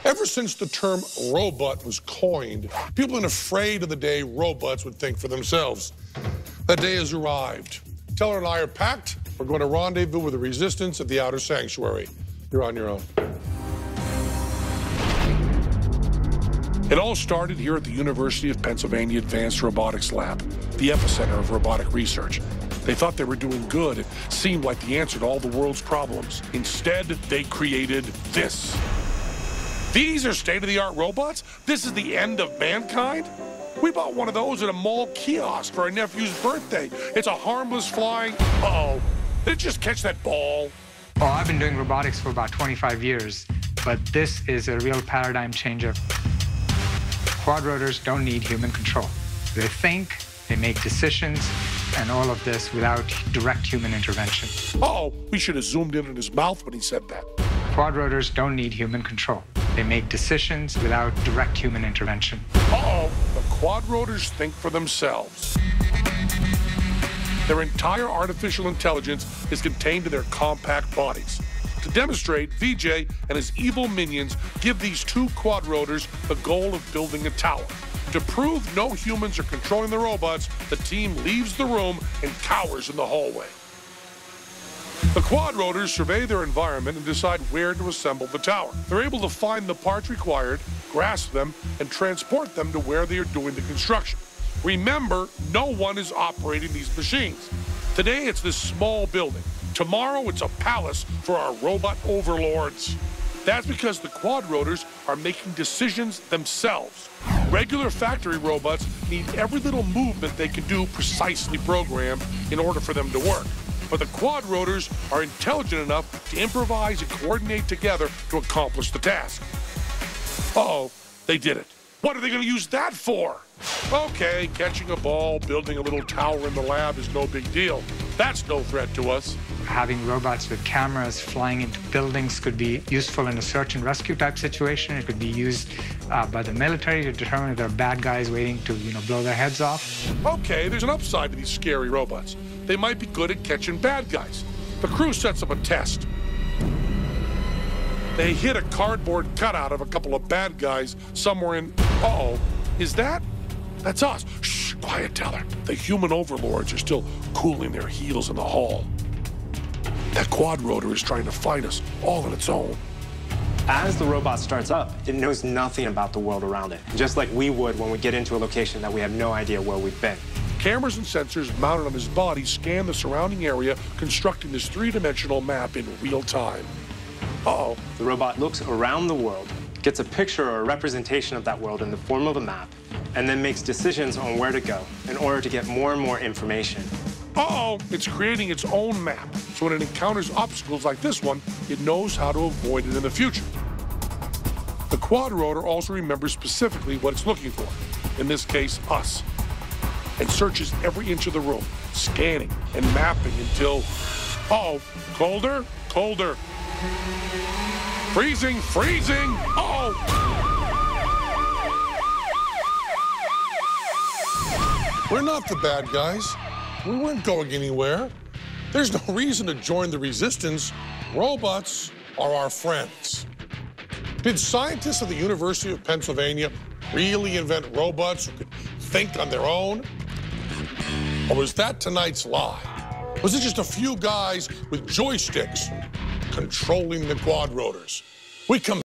Ever since the term robot was coined, people have been afraid of the day robots would think for themselves. That day has arrived. Teller and I are packed. We're going to rendezvous with the resistance at the outer sanctuary. You're on your own. It all started here at the University of Pennsylvania Advanced Robotics Lab, the epicenter of robotic research. They thought they were doing good. It seemed like the answer to all the world's problems. Instead, they created this. These are state-of-the-art robots? This is the end of mankind? We bought one of those at a mall kiosk for our nephew's birthday. It's a harmless flying... Uh-oh. Did it just catch that ball? Well, I've been doing robotics for about 25 years, but this is a real paradigm changer. Quad rotors don't need human control. They think, they make decisions, and all of this without direct human intervention. Uh-oh, we should have zoomed in on his mouth when he said that. Quad rotors don't need human control. They make decisions without direct human intervention. Uh-oh, the quad rotors think for themselves. Their entire artificial intelligence is contained in their compact bodies. To demonstrate, VJ and his evil minions give these two quad rotors the goal of building a tower. To prove no humans are controlling the robots, the team leaves the room and cowers in the hallway. The quad rotors survey their environment and decide where to assemble the tower. They're able to find the parts required, grasp them, and transport them to where they are doing the construction. Remember, no one is operating these machines. Today, it's this small building. Tomorrow, it's a palace for our robot overlords. That's because the quad rotors are making decisions themselves. Regular factory robots need every little movement they can do precisely programmed in order for them to work. But the quad rotors are intelligent enough to improvise and coordinate together to accomplish the task. Uh-oh, they did it. What are they going to use that for? Okay, catching a ball, building a little tower in the lab is no big deal. That's no threat to us. Having robots with cameras flying into buildings could be useful in a search and rescue type situation. It could be used by the military to determine if there are bad guys waiting to, blow their heads off. Okay, there's an upside to these scary robots. They might be good at catching bad guys. The crew sets up a test. They hit a cardboard cutout of a couple of bad guys somewhere in... Uh-oh, is that? That's us. Shh, quiet, Teller. The human overlords are still cooling their heels in the hall. That quad rotor is trying to find us all on its own. As the robot starts up, it knows nothing about the world around it, just like we would when we get into a location that we have no idea where we've been. Cameras and sensors mounted on his body scan the surrounding area, constructing this three-dimensional map in real time. Uh-oh. The robot looks around the world, gets a picture or a representation of that world in the form of a map, and then makes decisions on where to go in order to get more and more information. Uh-oh, it's creating its own map, so when it encounters obstacles like this one, it knows how to avoid it in the future. The quad rotor also remembers specifically what it's looking for, in this case, us, and searches every inch of the room, scanning and mapping until, uh-oh, colder, colder. Freezing, freezing, uh-oh. We're not the bad guys. We weren't going anywhere. There's no reason to join the resistance. Robots are our friends. Did scientists at the University of Pennsylvania really invent robots who could think on their own? Or was that tonight's lie? Was it just a few guys with joysticks controlling the quad rotors? We come